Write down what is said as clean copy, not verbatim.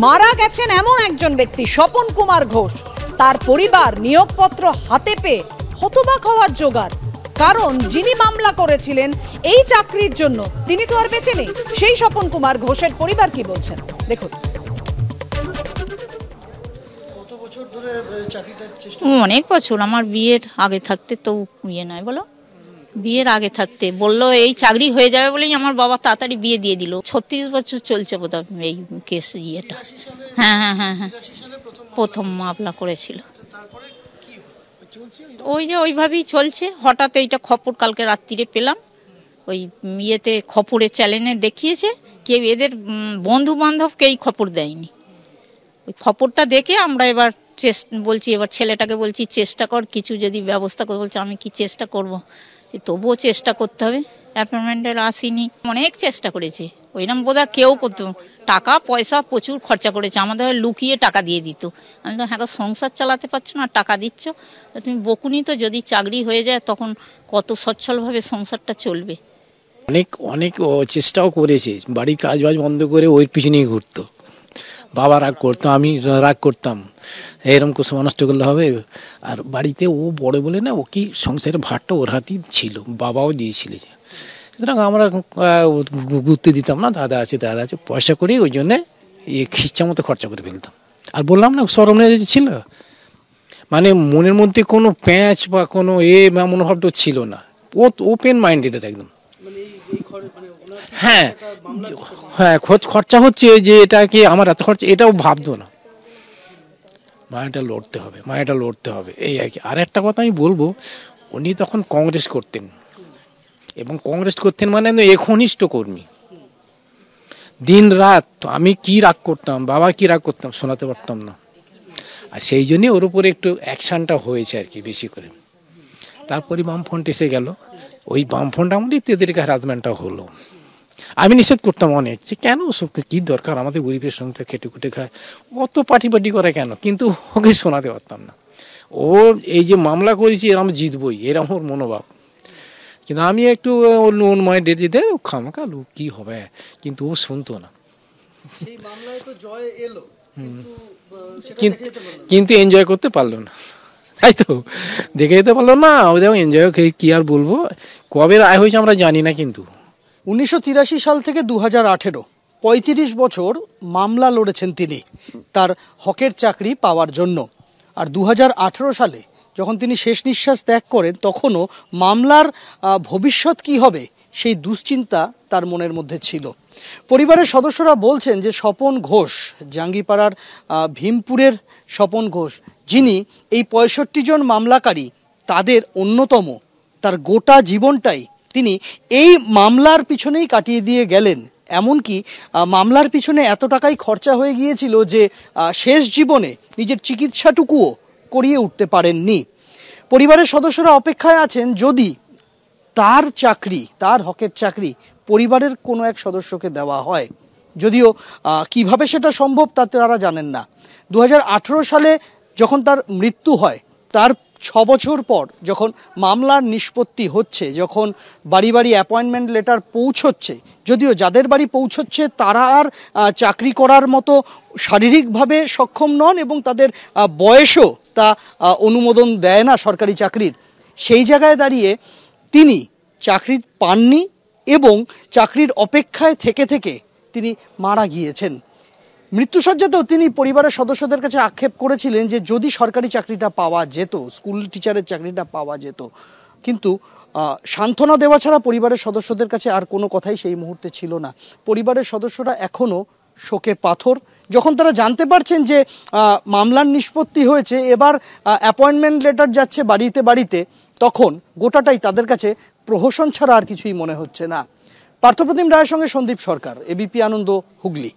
মারা গেছেন এমন একজন ব্যক্তি স্বপন কুমার ঘোষ, তার পরিবার নিয়োগপত্র হাতে পেয়ে হতবাক হওয়ার জোগাড়। কারণ যিনি মামলা করেছিলেন এই চাকরির জন্য তিনি তো আর বেঁচে নেই। সেই স্বপন কুমার ঘোষের পরিবার কি বলছেন দেখুন। অনেক বছর, আমার বিয়ের আগে থাকতে তো বিয়ে নয় বলো, বিয়ের আগে থাকতে বললো এই চাকরি হয়ে যাবে বলেই আমার বাবা তাড়াতাড়ি বিয়ে দিয়ে দিল। 36 বছর চলছে বোধহয় এই কেস ইয়েটা। হ্যাঁ হ্যাঁ হ্যাঁ হ্যাঁ, প্রথম মামলা করেছিল। ওই যে ওইভাবেই চলছে। হঠাৎ এইটা খবর কালকে রাত্রিরে পেলাম, ওই ইয়েতে খবরের চ্যানেলে দেখিয়েছে। কেউ এদের বন্ধু বান্ধবকে এই খবর দেয়নি। ওই খবরটা দেখে আমরা এবার বলছি, এবার ছেলেটাকে বলছি চেষ্টা কর কিছু যদি ব্যবস্থা করে। বলছে আমি কি চেষ্টা করব, তবুও চেষ্টা করতে হবে। অ্যাপয়েন্টমেন্টের আসেনি, অনেক চেষ্টা করেছে। ওইরকম বোধহয় কেউ করতো, টাকা পয়সা প্রচুর খরচা করেছে। আমাদের লুকিয়ে টাকা দিয়ে দিত। আমি তো হ্যাঁ সংসার চালাতে পারছো না, টাকা দিচ্ছ, তুমি বকুনি তো, যদি চাকরি হয়ে যায় তখন কত সচ্ছলভাবে সংসারটা চলবে। অনেক অনেক চেষ্টাও করেছে, বাড়ির কাজ বাজ বন্ধ করে ওই পিছনেই ঘুরতো। বাবা রাগ করতো, আমি রাগ করতাম, এরকম কিছু নষ্ট করলে হবে। আর বাড়িতে ও বড় বলে না, ও কি সংসারের ভারটা ওর হাতেই ছিল, বাবাও দিয়েছিল। সুতরাং আমরা গুরুত্ব দিতাম না, দাদা আছে পয়সা করে, ওই জন্যে ইচ্ছা মতো খরচা করে ফেলতাম। আর বললাম না সরম ছিল, মানে মনের মধ্যে কোনো প্যাঁচ বা কোনো মনোভাবটা ছিল না। ও ওপেন মাইন্ডেড একদম। হ্যাঁ হ্যাঁ, খরচা হচ্ছে যে এটা কি আমার এত খরচা, এটাও ভাবতো না। মায়াটা লড়তে হবে এই আর কি। আর একটা কথা আমি বলবো, উনি তখন কংগ্রেস করতেন, এবং কংগ্রেস করতেন মানে একনিষ্ঠ কর্মী। দিন রাত আমি কি রাগ করতাম, বাবা কি রাগ করতাম, শোনাতে পারতাম না। আর সেই জন্যই ওর উপরে একটু অ্যাকশানটা হয়েছে আর কি, বেশি করে। তারপরে বামফ্রন্ট এসে গেল, ওই বামফ্রন্ট আমলেই এদেরকে হ্যারাসমেন্টটা হলো। আমি নিষেধ করতাম অনেক, যে কেন সব কী দরকার, আমাদের গরিবের সঙ্গে খেটে খুটে খায়, অত পাটি করে কেন, কিন্তু ওকে শোনাতে পারতাম না। ও এই যে মামলা করেছি এরম জিতবই, এরম ওর মনোভাব। কিন্তু আমি একটু অন্য মাইন্ডেড দিতে খামাকালু কী হবে, কিন্তু ও শুনতো না। কিন্তু এনজয় করতে পারলো না, তাই তো দেখে যেতে পারলো না। ও দেখো এনজয় কি আর বলবো, কবে রায় হয়েছে আমরা জানি না। কিন্তু 1983 সাল থেকে 2018, 35 বছর মামলা লড়েছেন তিনি তার হকের চাকরি পাওয়ার জন্য। আর 2018 সালে যখন তিনি শেষ নিঃশ্বাস ত্যাগ করেন, তখনও মামলার ভবিষ্যৎ কি হবে সেই দুশ্চিন্তা তার মনের মধ্যে ছিল। পরিবারের সদস্যরা বলছেন যে স্বপন ঘোষ, জাঙ্গিপাড়ার ভীমপুরের স্বপন ঘোষ, যিনি এই 65 জন মামলাকারী তাদের অন্যতম, তার গোটা জীবনটাই তিনি এই মামলার পিছনেই কাটিয়ে দিয়ে গেলেন। এমনকি মামলার পিছনে এত টাকাই খরচা হয়ে গিয়েছিল যে শেষ জীবনে নিজের চিকিৎসাটুকুও করিয়ে উঠতে পারেননি। পরিবারের সদস্যরা অপেক্ষায় আছেন, যদি তার চাকরি, তার হকের চাকরি পরিবারের কোনো এক সদস্যকে দেওয়া হয়। যদিও কিভাবে সেটা সম্ভব তা তারা জানেন না। 2018 সালে যখন তার মৃত্যু হয়, তার 6 বছর পর যখন মামলার নিষ্পত্তি হচ্ছে, যখন বাড়ি বাড়ি অ্যাপয়েন্টমেন্ট লেটার পৌঁছচ্ছে, যদিও যাদের বাড়ি পৌঁছচ্ছে তারা আর চাকরি করার মতো শারীরিকভাবে সক্ষম নন, এবং তাদের বয়সও তা অনুমোদন দেয় না সরকারি চাকরির। সেই জায়গায় দাঁড়িয়ে তিনি চাকরি পাননি, এবং চাকরির অপেক্ষায় থেকে থেকে তিনি মারা গিয়েছেন। মৃত্যুসজ্জাতেও তিনি পরিবারের সদস্যদের কাছে আক্ষেপ করেছিলেন যে যদি সরকারি চাকরিটা পাওয়া যেত, স্কুল টিচারের চাকরিটা পাওয়া যেত। কিন্তু সান্ত্বনা দেওয়া ছাড়া পরিবারের সদস্যদের কাছে আর কোনো কথাই সেই মুহূর্তে ছিল না। পরিবারের সদস্যরা এখনও শোকে পাথর। যখন তারা জানতে পারছেন যে মামলার নিষ্পত্তি হয়েছে, এবার অ্যাপয়েন্টমেন্ট লেটার যাচ্ছে বাড়িতে বাড়িতে, তখন গোটাটাই তাদের কাছে প্রহসন ছাড়া আর কিছুই মনে হচ্ছে না। পার্থপ্রতিম রায়ের সঙ্গে সন্দীপ সরকার, এবিপি আনন্দ, হুগলি।